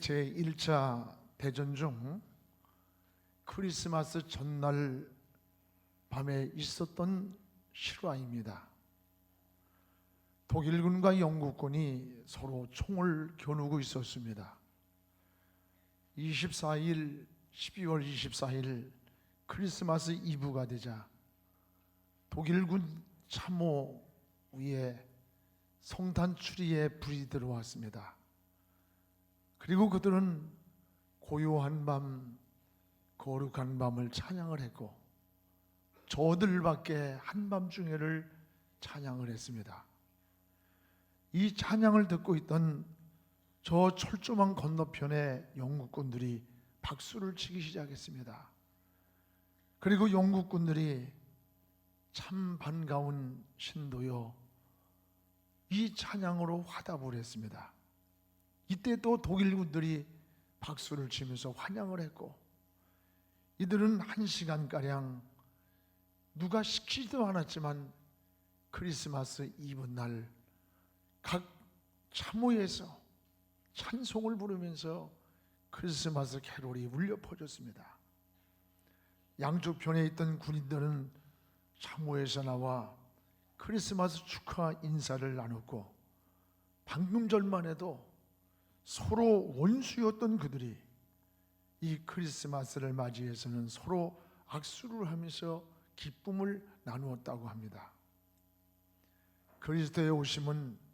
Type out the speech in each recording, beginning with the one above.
제1차 대전 중 크리스마스 전날 밤에 있었던 실화입니다. 독일군과 영국군이 서로 총을 겨누고 있었습니다. 12월 24일 크리스마스 이브가 되자 독일군 참호 위에 성탄 추리에 불이 들어왔습니다. 그리고 그들은 고요한 밤, 거룩한 밤을 찬양을 했고 저들밖에 한밤중에를 찬양을 했습니다. 이 찬양을 듣고 있던 저 철조망 건너편에 영국군들이 박수를 치기 시작했습니다. 그리고 영국군들이 참 반가운 신도여, 이 찬양으로 화답을 했습니다. 이때 또 독일군들이 박수를 치면서 환영을 했고, 이들은 1시간가량 누가 시키지도 않았지만 크리스마스 이브 날 각 참호에서 찬송을 부르면서 크리스마스 캐롤이 울려 퍼졌습니다. 양쪽 편에 있던 군인들은 참호에서 나와 크리스마스 축하 인사를 나눴고, 방금 전만 해도 서로 원수였던 그들이 이 크리스마스를 맞이해서는 서로 악수를 하면서 기쁨을 나누었다고 합니다. 그리스도의 오심은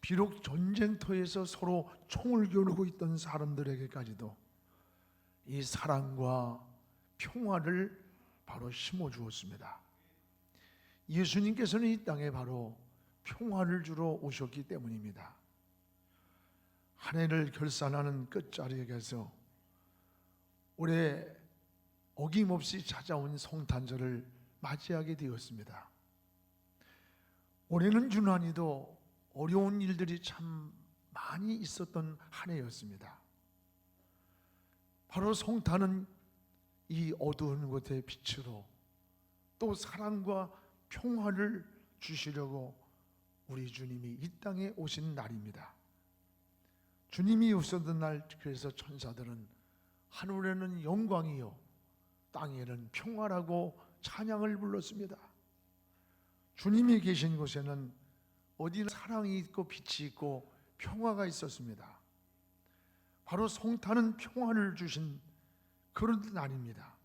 비록 전쟁터에서 서로 총을 겨누고 있던 사람들에게까지도 이 사랑과 평화를 바로 심어주었습니다. 예수님께서는 이 땅에 바로 평화를 주러 오셨기 때문입니다. 한 해를 결산하는 끝자리에서 올해 어김없이 찾아온 성탄절을 맞이하게 되었습니다. 올해는 유난히도 어려운 일들이 참 많이 있었던 한 해였습니다. 바로 성탄은 이 어두운 곳의 빛으로 또 사랑과 평화를 주시려고 우리 주님이 이 땅에 오신 날입니다. 주님이 오셨던 날, 그래서 천사들은 하늘에는 영광이요 땅에는 평화라고 찬양을 불렀습니다. 주님이 계신 곳에는 어디나 사랑이 있고 빛이 있고 평화가 있었습니다. 바로 성탄은 평화를 주신 그런 날입니다.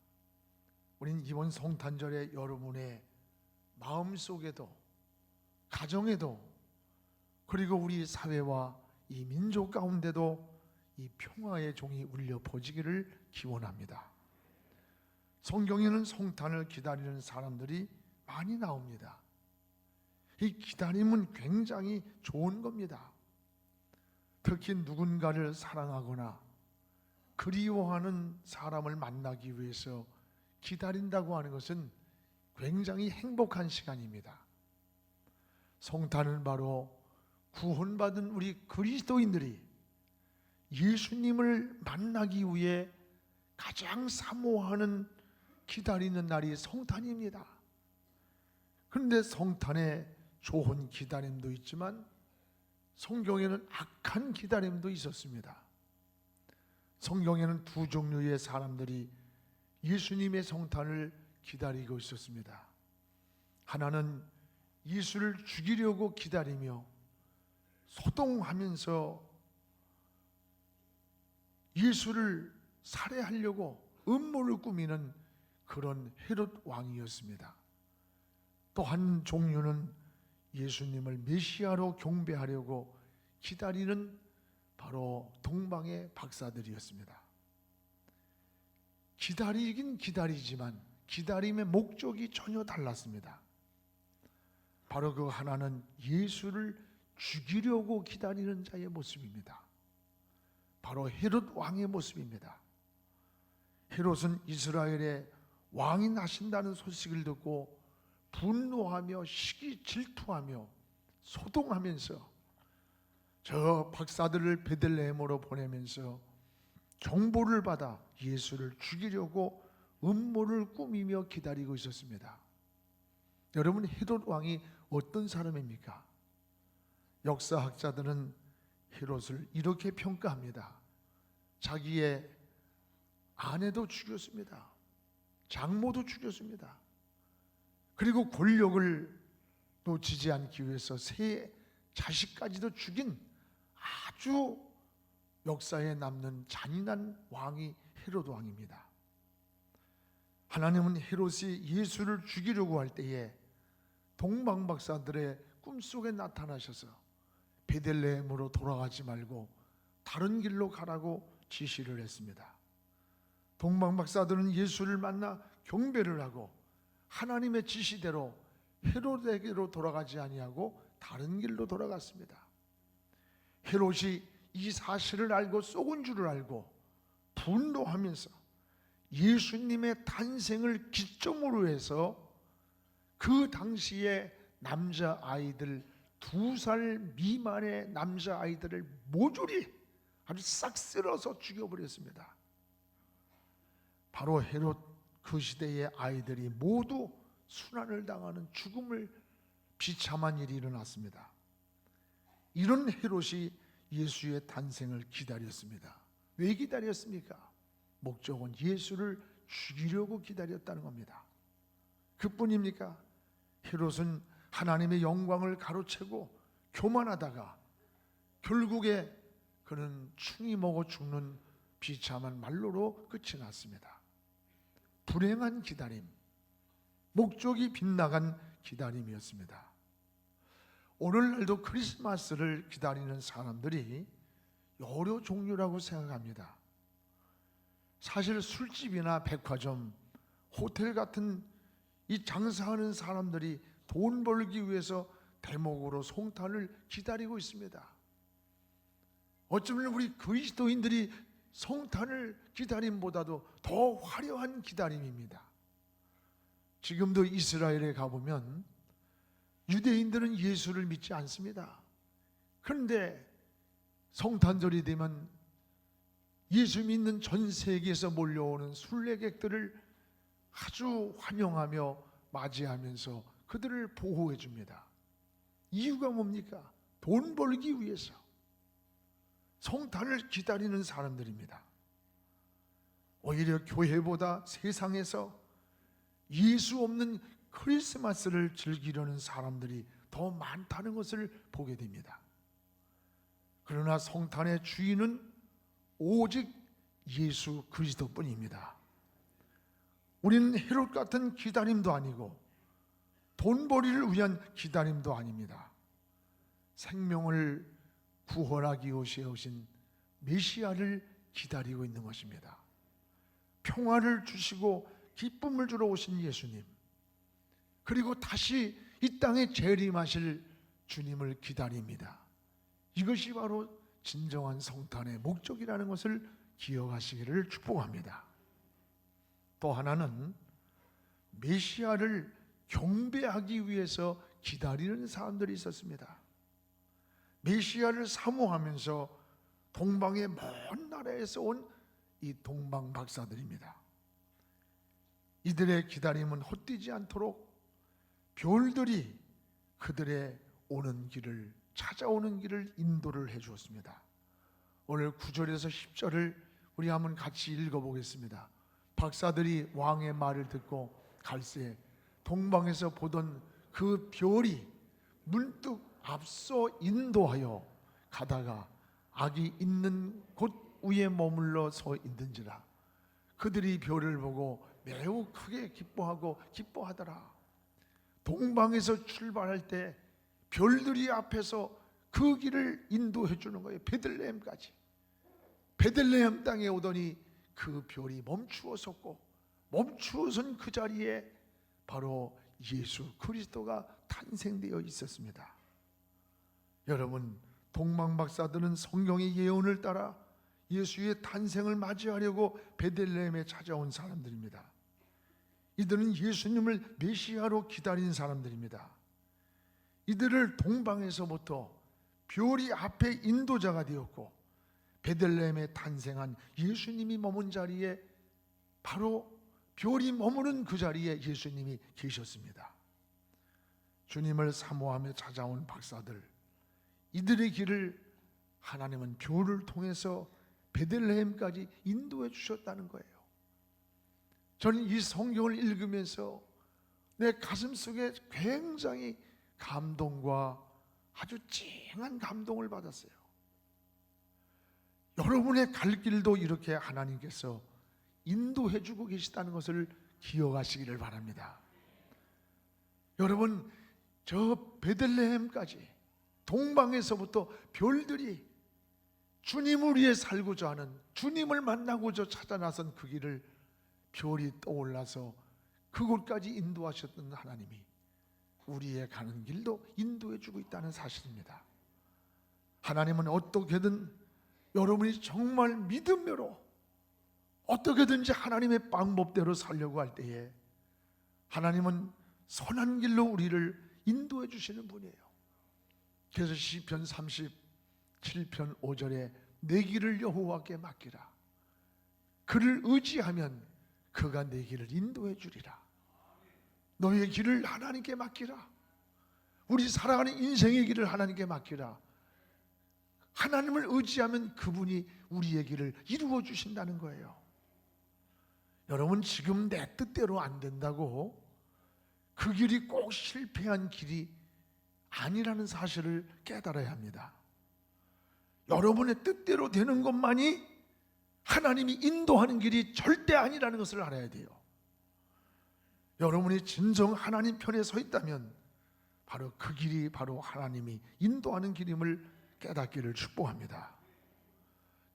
우린 이번 성탄절에 여러분의 마음속에도 가정에도 그리고 우리 사회와 이 민족 가운데도 이 평화의 종이 울려 퍼지기를 기원합니다. 성경에는 성탄을 기다리는 사람들이 많이 나옵니다. 이 기다림은 굉장히 좋은 겁니다. 특히 누군가를 사랑하거나 그리워하는 사람을 만나기 위해서 기다린다고 하는 것은 굉장히 행복한 시간입니다. 성탄은 바로 구원받은 우리 그리스도인들이 예수님을 만나기 위해 가장 사모하는 기다리는 날이 성탄입니다. 그런데 성탄에 좋은 기다림도 있지만 성경에는 악한 기다림도 있었습니다. 성경에는 두 종류의 사람들이 예수님의 성탄을 기다리고 있었습니다. 하나는 예수를 죽이려고 기다리며 소동하면서 예수를 살해하려고 음모를 꾸미는 그런 헤롯 왕이었습니다. 또 한 종류는 예수님을 메시아로 경배하려고 기다리는 바로 동방의 박사들이었습니다. 기다리긴 기다리지만 기다림의 목적이 전혀 달랐습니다. 바로 그 하나는 예수를 죽이려고 기다리는 자의 모습입니다. 바로 헤롯 왕의 모습입니다. 헤롯은 이스라엘의 왕이 나신다는 소식을 듣고 분노하며 시기 질투하며 소동하면서 저 박사들을 베들레헴으로 보내면서 정보를 받아 예수를 죽이려고 음모를 꾸미며 기다리고 있었습니다. 여러분, 헤롯 왕이 어떤 사람입니까? 역사학자들은 헤롯을 이렇게 평가합니다. 자기의 아내도 죽였습니다. 장모도 죽였습니다. 그리고 권력을 놓치지 않기 위해서 세 자식까지도 죽인 아주 역사에 남는 잔인한 왕이 헤롯 왕입니다. 하나님은 헤롯이 예수를 죽이려고 할 때에 동방박사들의 꿈속에 나타나셔서 베들레헴으로 돌아가지 말고 다른 길로 가라고 지시를 했습니다. 동방박사들은 예수를 만나 경배를 하고 하나님의 지시대로 헤롯에게로 돌아가지 아니하고 다른 길로 돌아갔습니다. 헤롯이 이 사실을 알고 속은 줄을 알고 분노하면서 예수님의 탄생을 기점으로 해서 그 당시에 남자아이들 2살 미만의 남자아이들을 모조리 아주 싹 쓸어서 죽여버렸습니다. 바로 헤롯 그 시대의 아이들이 모두 순환을 당하는 죽음을 비참한 일이 일어났습니다. 이런 헤롯이 예수의 탄생을 기다렸습니다. 왜 기다렸습니까? 목적은 예수를 죽이려고 기다렸다는 겁니다. 그뿐입니까? 헤롯은 하나님의 영광을 가로채고 교만하다가 결국에 그는 충이 먹어 죽는 비참한 말로로 끝이 났습니다. 불행한 기다림, 목적이 빗나간 기다림이었습니다. 오늘날도 크리스마스를 기다리는 사람들이 여러 종류라고 생각합니다. 사실 술집이나 백화점, 호텔 같은 이 장사하는 사람들이 돈 벌기 위해서 대목으로 성탄을 기다리고 있습니다. 어쩌면 우리 그리스도인들이 성탄을 기다림보다도 더 화려한 기다림입니다. 지금도 이스라엘에 가보면 유대인들은 예수를 믿지 않습니다. 그런데 성탄절이 되면 예수 믿는 전 세계에서 몰려오는 순례객들을 아주 환영하며 맞이하면서 그들을 보호해 줍니다. 이유가 뭡니까? 돈 벌기 위해서 성탄을 기다리는 사람들입니다. 오히려 교회보다 세상에서 예수 없는 크리스마스를 즐기려는 사람들이 더 많다는 것을 보게 됩니다. 그러나 성탄의 주인은 오직 예수 그리스도뿐입니다. 우리는 헤롯 같은 기다림도 아니고 돈벌이를 위한 기다림도 아닙니다. 생명을 구원하기 위해 오신 메시아를 기다리고 있는 것입니다. 평화를 주시고 기쁨을 주러 오신 예수님, 그리고 다시 이 땅에 재림하실 주님을 기다립니다. 이것이 바로 진정한 성탄의 목적이라는 것을 기억하시기를 축복합니다. 또 하나는 메시아를 경배하기 위해서 기다리는 사람들이 있었습니다. 메시아를 사모하면서 동방의 먼 나라에서 온 이 동방 박사들입니다. 이들의 기다림은 헛되지 않도록 별들이 그들의 오는 길을, 찾아오는 길을 인도를 해 주었습니다. 오늘 9절에서 10절을 우리 한번 같이 읽어보겠습니다. 박사들이 왕의 말을 듣고 갈새 동방에서 보던 그 별이 문득 앞서 인도하여 가다가 악이 있는 곳 위에 머물러 서 있는지라. 그들이 별을 보고 매우 크게 기뻐하더라. 동방에서 출발할 때 별들이 앞에서 그 길을 인도해 주는 거예요. 베들레헴까지. 베들레헴 땅에 오더니 그 별이 멈추어 섰고, 멈추어선 그 자리에 바로 예수 그리스도가 탄생되어 있었습니다. 여러분, 동방 박사들은 성경의 예언을 따라 예수의 탄생을 맞이하려고 베들레헴에 찾아온 사람들입니다. 이들은 예수님을 메시아로 기다린 사람들입니다. 이들을 동방에서부터 별이 앞에 인도자가 되었고, 베들레헴에 탄생한 예수님이 머문 자리에, 바로 별이 머무는 그 자리에 예수님이 계셨습니다. 주님을 사모하며 찾아온 박사들, 이들의 길을 하나님은 별을 통해서 베들레헴까지 인도해 주셨다는 거예요. 저는 이 성경을 읽으면서 내 가슴 속에 굉장히 감동과 아주 찡한 감동을 받았어요. 여러분의 갈 길도 이렇게 하나님께서 인도해 주고 계시다는 것을 기억하시기를 바랍니다. 여러분, 저 베들레헴까지 동방에서부터 별들이 주님을 위해 살고자 하는, 주님을 만나고자 찾아 나선 그 길을 별이 떠올라서 그곳까지 인도하셨던 하나님이 우리의 가는 길도 인도해 주고 있다는 사실입니다. 하나님은 어떻게든 여러분이 정말 믿음으로 어떻게든지 하나님의 방법대로 살려고 할 때에 하나님은 선한 길로 우리를 인도해 주시는 분이에요. 그래서 시편 37편 5절에 내 길을 여호와께 맡기라. 그를 의지하면 그가 내 길을 인도해 주리라. 너희의 길을 하나님께 맡기라. 우리 살아가는 인생의 길을 하나님께 맡기라. 하나님을 의지하면 그분이 우리의 길을 이루어 주신다는 거예요. 여러분, 지금 내 뜻대로 안 된다고 그 길이 꼭 실패한 길이 아니라는 사실을 깨달아야 합니다. 여러분의 뜻대로 되는 것만이 하나님이 인도하는 길이 절대 아니라는 것을 알아야 돼요. 여러분이 진정 하나님 편에 서 있다면 바로 그 길이 바로 하나님이 인도하는 길임을 깨닫기를 축복합니다.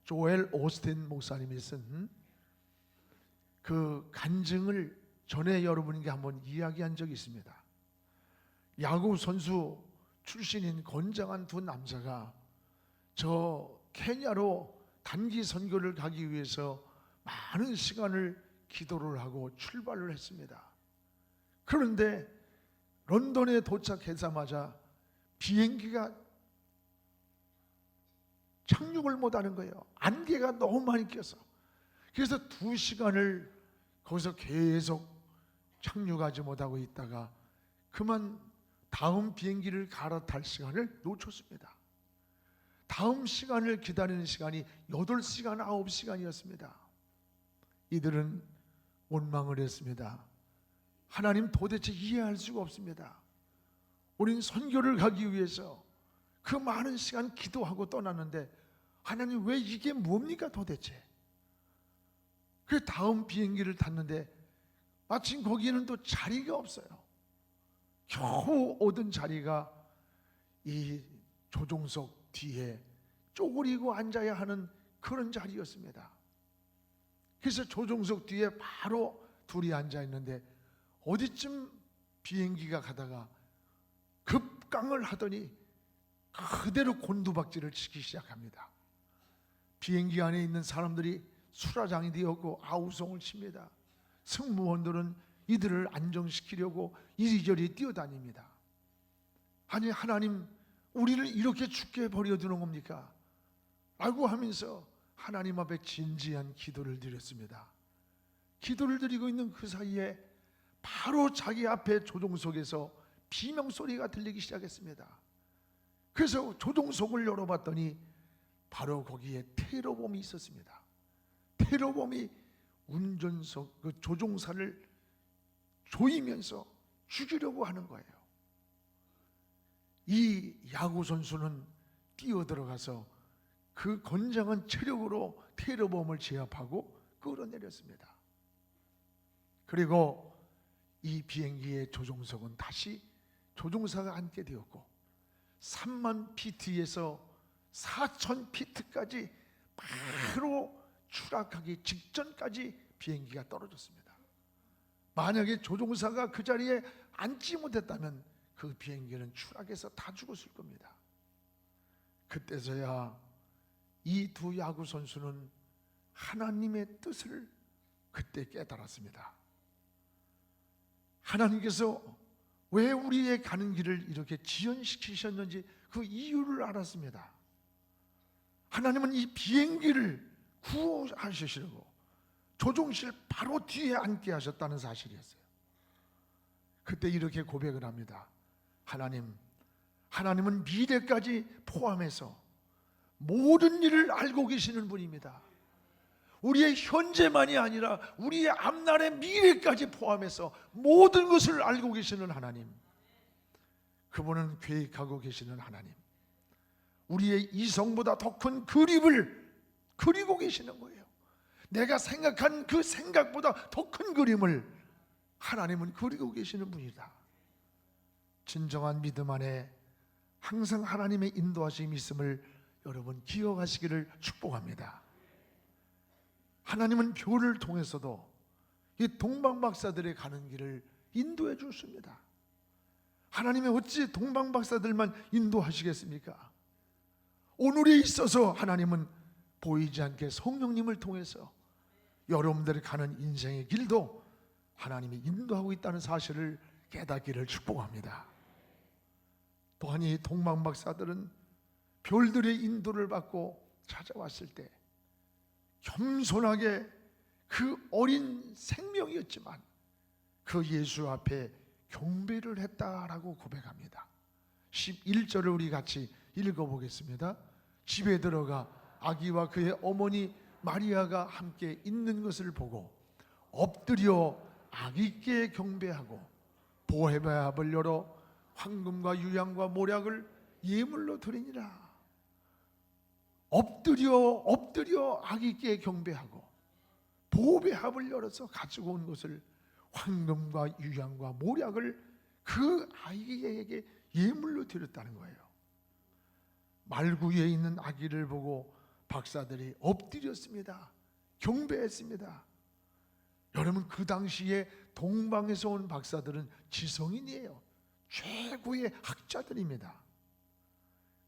조엘 오스틴 목사님이 쓴 그 간증을 전에 여러분에게 한번 이야기한 적이 있습니다. 야구 선수 출신인 건장한 두 남자가 저 케냐로 단기 선교를 가기 위해서 많은 시간을 기도를 하고 출발을 했습니다. 그런데 런던에 도착하자마자 비행기가 착륙을 못하는 거예요. 안개가 너무 많이 껴서. 그래서 2시간을 거기서 계속 착륙하지 못하고 있다가 그만 다음 비행기를 갈아탈 시간을 놓쳤습니다. 다음 시간을 기다리는 시간이 8시간, 9시간이었습니다. 이들은 원망을 했습니다. 하나님, 도대체 이해할 수가 없습니다. 우린 선교를 가기 위해서 그 많은 시간 기도하고 떠났는데 하나님, 왜 이게 뭡니까 도대체? 그 다음 비행기를 탔는데 마침 거기에는 또 자리가 없어요. 겨우 얻은 자리가 이 조종석 뒤에 쪼그리고 앉아야 하는 그런 자리였습니다. 그래서 조종석 뒤에 바로 둘이 앉아 있는데 어디쯤 비행기가 가다가 급강을 하더니 그대로 곤두박질을 치기 시작합니다. 비행기 안에 있는 사람들이 수라장이 되었고 아우성을 칩니다. 승무원들은 이들을 안정시키려고 이리저리 뛰어다닙니다. 아니, 하나님, 우리를 이렇게 죽게 버려두는 겁니까? 라고 하면서 하나님 앞에 진지한 기도를 드렸습니다. 기도를 드리고 있는 그 사이에 바로 자기 앞에 조종석에서 비명소리가 들리기 시작했습니다. 그래서 조종석을 열어봤더니 바로 거기에 테러범이 있었습니다. 테러범이 운전석 그 조종사를 조이면서 죽이려고 하는 거예요. 이 야구 선수는 뛰어들어가서 그 건장한 체력으로 테러범을 제압하고 끌어내렸습니다. 그리고 이 비행기의 조종석은 다시 조종사가 앉게 되었고 3만 피트에서 4천 피트까지 바로 추락하기 직전까지 비행기가 떨어졌습니다. 만약에 조종사가 그 자리에 앉지 못했다면 그 비행기는 추락해서 다 죽었을 겁니다. 그때서야 이 두 야구 선수는 하나님의 뜻을 그때 깨달았습니다. 하나님께서 왜 우리의 가는 길을 이렇게 지연시키셨는지 그 이유를 알았습니다. 하나님은 이 비행기를 구호하시려고 조종실 바로 뒤에 앉게 하셨다는 사실이었어요. 그때 이렇게 고백을 합니다. 하나님은 미래까지 포함해서 모든 일을 알고 계시는 분입니다. 우리의 현재만이 아니라 우리의 앞날의 미래까지 포함해서 모든 것을 알고 계시는 하나님, 그분은 계획하고 계시는 하나님, 우리의 이성보다 더 큰 그림을 그리고 계시는 거예요. 내가 생각한 그 생각보다 더 큰 그림을 하나님은 그리고 계시는 분이다. 진정한 믿음 안에 항상 하나님의 인도하심이 있음을 여러분 기억하시기를 축복합니다. 하나님은 별을 통해서도 이 동방박사들의 가는 길을 인도해 주십니다. 하나님이 어찌 동방박사들만 인도하시겠습니까? 오늘에 있어서 하나님은 보이지 않게 성령님을 통해서 여러분들이 가는 인생의 길도 하나님이 인도하고 있다는 사실을 깨닫기를 축복합니다. 또한 이 동방박사들은 별들의 인도를 받고 찾아왔을 때 겸손하게 그 어린 생명이었지만 그 예수 앞에 경배를 했다라고 고백합니다. 11절을 우리 같이 읽어보겠습니다. 집에 들어가 아기와 그의 어머니 마리아가 함께 있는 것을 보고 엎드려 아기께 경배하고 보헤바압을 열어 황금과 유향과 모략을 예물로 드리니라. 엎드려 아기께 경배하고 보배합을 열어서 가지고 온 것을 황금과 유향과 모략을 그 아기에게 예물로 드렸다는 거예요. 말구에 있는 아기를 보고 박사들이 엎드렸습니다. 경배했습니다. 여러분, 그 당시에 동방에서 온 박사들은 지성인이에요. 최고의 학자들입니다.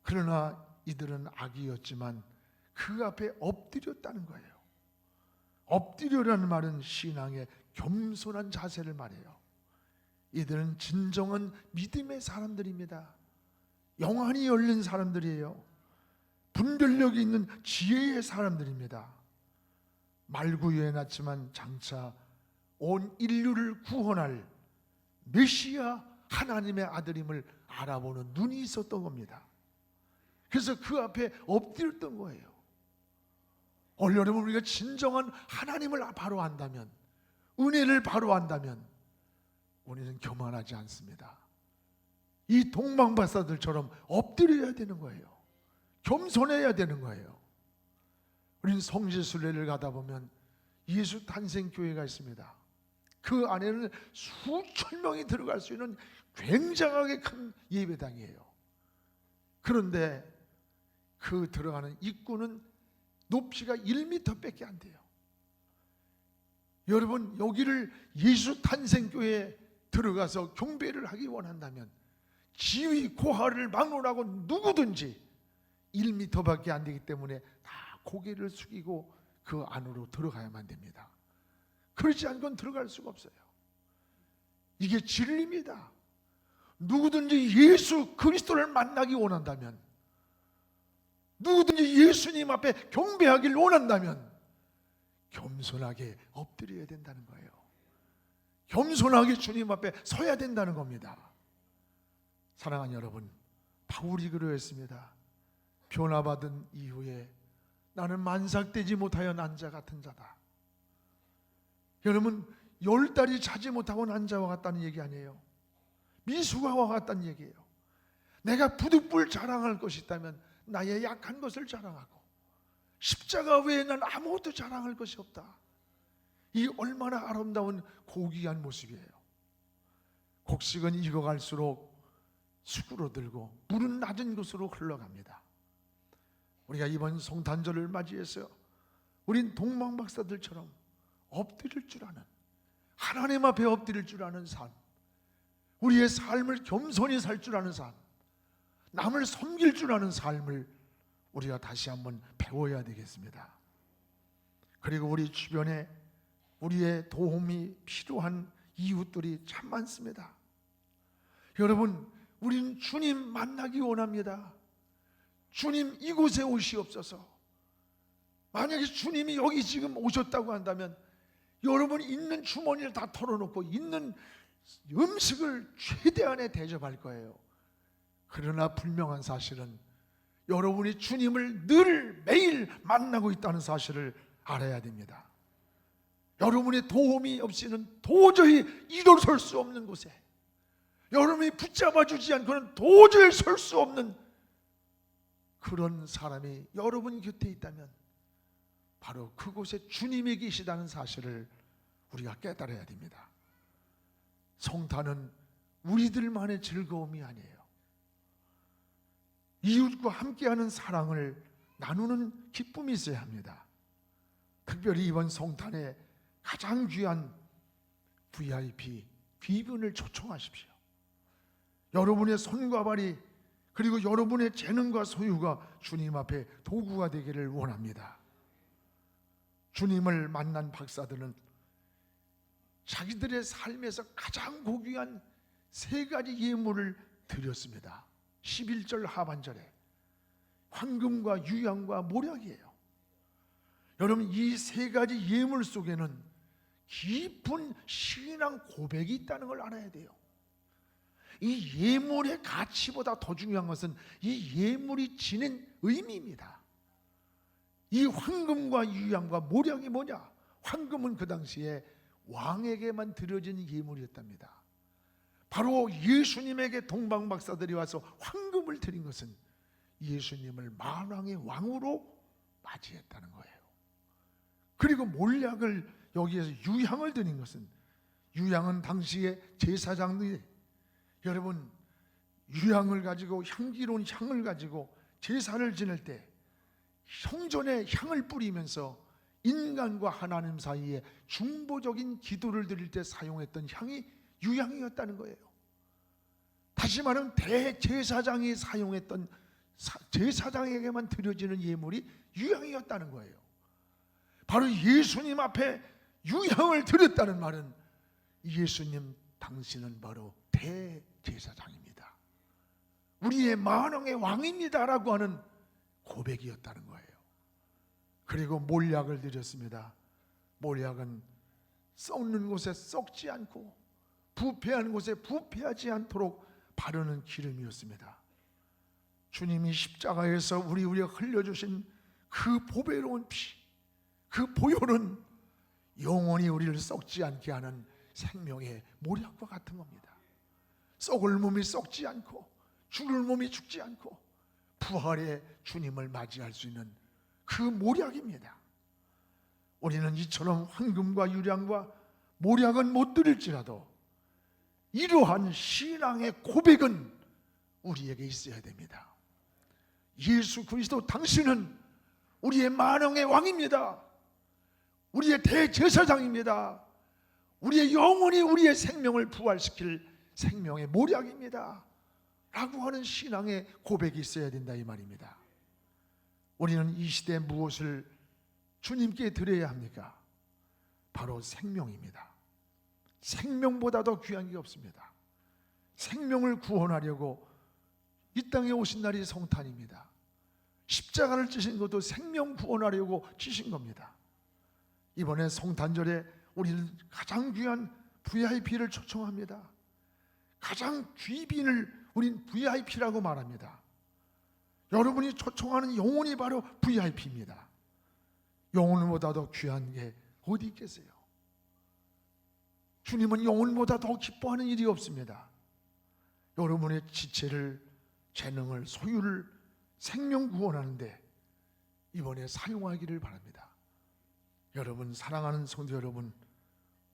그러나 이들은 아기였지만 그 앞에 엎드렸다는 거예요. 엎드려라는 말은 신앙의 겸손한 자세를 말해요. 이들은 진정한 믿음의 사람들입니다. 영안이 열린 사람들이에요. 분별력이 있는 지혜의 사람들입니다. 말구유에 낳지만 장차 온 인류를 구원할 메시아 하나님의 아들임을 알아보는 눈이 있었던 겁니다. 그래서 그 앞에 엎드렸던 거예요. 여러분, 우리가 진정한 하나님을 바로 안다면, 은혜를 바로 안다면 우리는 교만하지 않습니다. 이 동방박사들처럼 엎드려야 되는 거예요. 겸손해야 되는 거예요. 우리는 성지순례를 가다 보면 예수 탄생교회가 있습니다. 그 안에는 수천 명이 들어갈 수 있는 굉장하게 큰 예배당이에요. 그런데 그 들어가는 입구는 높이가 1m밖에 안 돼요. 여러분, 여기를 예수 탄생교회에 들어가서 경배를 하기 원한다면 지위 고하를 막론하고 누구든지 1m밖에 안 되기 때문에 다 고개를 숙이고 그 안으로 들어가야만 됩니다. 그렇지 않고는 들어갈 수가 없어요. 이게 진리입니다. 누구든지 예수 그리스도를 만나기 원한다면, 누구든지 예수님 앞에 경배하기를 원한다면 겸손하게 엎드려야 된다는 거예요. 겸손하게 주님 앞에 서야 된다는 겁니다. 사랑하는 여러분, 바울이 그러했습니다. 변화받은 이후에 나는 만삭되지 못하여 난 자 같은 자다. 여러분, 10달이 자지 못하고 난 자와 같다는 얘기 아니에요. 미숙아와 같다는 얘기예요. 내가 부득불 자랑할 것이 있다면 나의 약한 것을 자랑하고 십자가 외에 난 아무것도 자랑할 것이 없다. 이 얼마나 아름다운 고귀한 모습이에요. 곡식은 익어갈수록 수그러들고 물은 낮은 곳으로 흘러갑니다. 우리가 이번 성탄절을 맞이해서 우린 동방박사들처럼 엎드릴 줄 아는, 하나님 앞에 엎드릴 줄 아는 삶, 우리의 삶을 겸손히 살 줄 아는 삶, 남을 섬길 줄 아는 삶을 우리가 다시 한번 배워야 되겠습니다. 그리고 우리 주변에 우리의 도움이 필요한 이웃들이 참 많습니다. 여러분, 우리는 주님 만나기 원합니다. 주님 이곳에 오시옵소서. 만약에 주님이 여기 지금 오셨다고 한다면 여러분 있는 주머니를 다 털어놓고 있는 음식을 최대한의 대접할 거예요. 그러나 분명한 사실은 여러분이 주님을 늘 매일 만나고 있다는 사실을 알아야 됩니다. 여러분의 도움이 없이는 도저히 일어설 수 없는 곳에, 여러분이 붙잡아 주지 않고는 도저히 설 수 없는 그런 사람이 여러분 곁에 있다면 바로 그곳에 주님이 계시다는 사실을 우리가 깨달아야 됩니다. 성탄은 우리들만의 즐거움이 아니에요. 이웃과 함께하는 사랑을 나누는 기쁨이 있어야 합니다. 특별히 이번 성탄에 가장 귀한 VIP 귀분을 초청하십시오. 여러분의 손과 발이, 그리고 여러분의 재능과 소유가 주님 앞에 도구가 되기를 원합니다. 주님을 만난 박사들은 자기들의 삶에서 가장 고귀한 세 가지 예물을 드렸습니다. 11절 하반절에 황금과 유향과 모략이에요. 여러분, 이 세 가지 예물 속에는 깊은 신앙 고백이 있다는 걸 알아야 돼요. 이 예물의 가치보다 더 중요한 것은 이 예물이 지닌 의미입니다. 이 황금과 유향과 모략이 뭐냐? 황금은 그 당시에 왕에게만 드려진 예물이었답니다. 바로 예수님에게 동방박사들이 와서 황금을 드린 것은 예수님을 만왕의 왕으로 맞이했다는 거예요. 그리고 몰약을, 여기에서 유향을 드린 것은, 유향은 당시에 제사장들이, 여러분, 유향을 가지고, 향기로운 향을 가지고 제사를 지낼 때 성전에 향을 뿌리면서 인간과 하나님 사이에 중보적인 기도를 드릴 때 사용했던 향이 유향이었다는 거예요. 다시 말하면 대제사장이 사용했던, 제사장에게만 드려지는 예물이 유향이었다는 거예요. 바로 예수님 앞에 유향을 드렸다는 말은 예수님 당신은 바로 대제사장입니다, 우리의 만왕의 왕입니다라고 하는 고백이었다는 거예요. 그리고 몰약을 드렸습니다. 몰약은 썩는 곳에 썩지 않고 부패한 곳에 부패하지 않도록 바르는 기름이었습니다. 주님이 십자가에서 우리 위에 흘려주신 그 보배로운 피, 그 보혈은 영원히 우리를 썩지 않게 하는 생명의 모략과 같은 겁니다. 썩을 몸이 썩지 않고 죽을 몸이 죽지 않고 부활의 주님을 맞이할 수 있는 그 모략입니다. 우리는 이처럼 황금과 유량과 모략은 못 드릴지라도 이러한 신앙의 고백은 우리에게 있어야 됩니다. 예수 그리스도 당신은 우리의 만왕의 왕입니다. 우리의 대제사장입니다. 우리의 영원히 우리의 생명을 부활시킬 생명의 모략입니다 라고 하는 신앙의 고백이 있어야 된다, 이 말입니다. 우리는 이 시대에 무엇을 주님께 드려야 합니까? 바로 생명입니다. 생명보다 더 귀한 게 없습니다. 생명을 구원하려고 이 땅에 오신 날이 성탄입니다. 십자가를 지신 것도 생명 구원하려고 지신 겁니다. 이번에 성탄절에 우리는 가장 귀한 VIP를 초청합니다. 가장 귀빈을 우린 VIP라고 말합니다. 여러분이 초청하는 영혼이 바로 VIP입니다. 영혼보다 더 귀한 게 어디 있겠어요? 주님은 영혼보다 더 기뻐하는 일이 없습니다. 여러분의 지체를, 재능을, 소유를 생명 구원하는데 이번에 사용하기를 바랍니다. 여러분, 사랑하는 성도 여러분,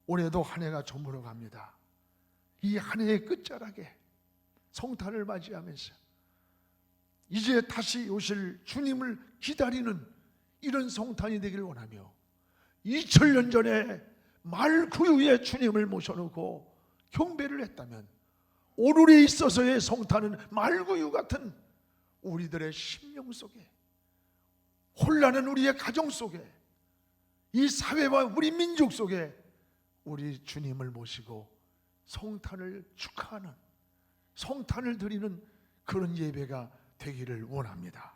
올해도 한 해가 저물어 갑니다. 이 한 해의 끝자락에 성탄을 맞이하면서 이제 다시 오실 주님을 기다리는 이런 성탄이 되기를 원하며, 2000년 전에 말구유에 주님을 모셔놓고 경배를 했다면 오늘에 있어서의 성탄은 말구유 같은 우리들의 심령 속에, 혼란한 우리의 가정 속에, 이 사회와 우리 민족 속에 우리 주님을 모시고 성탄을 축하하는, 성탄을 드리는 그런 예배가 되기를 원합니다.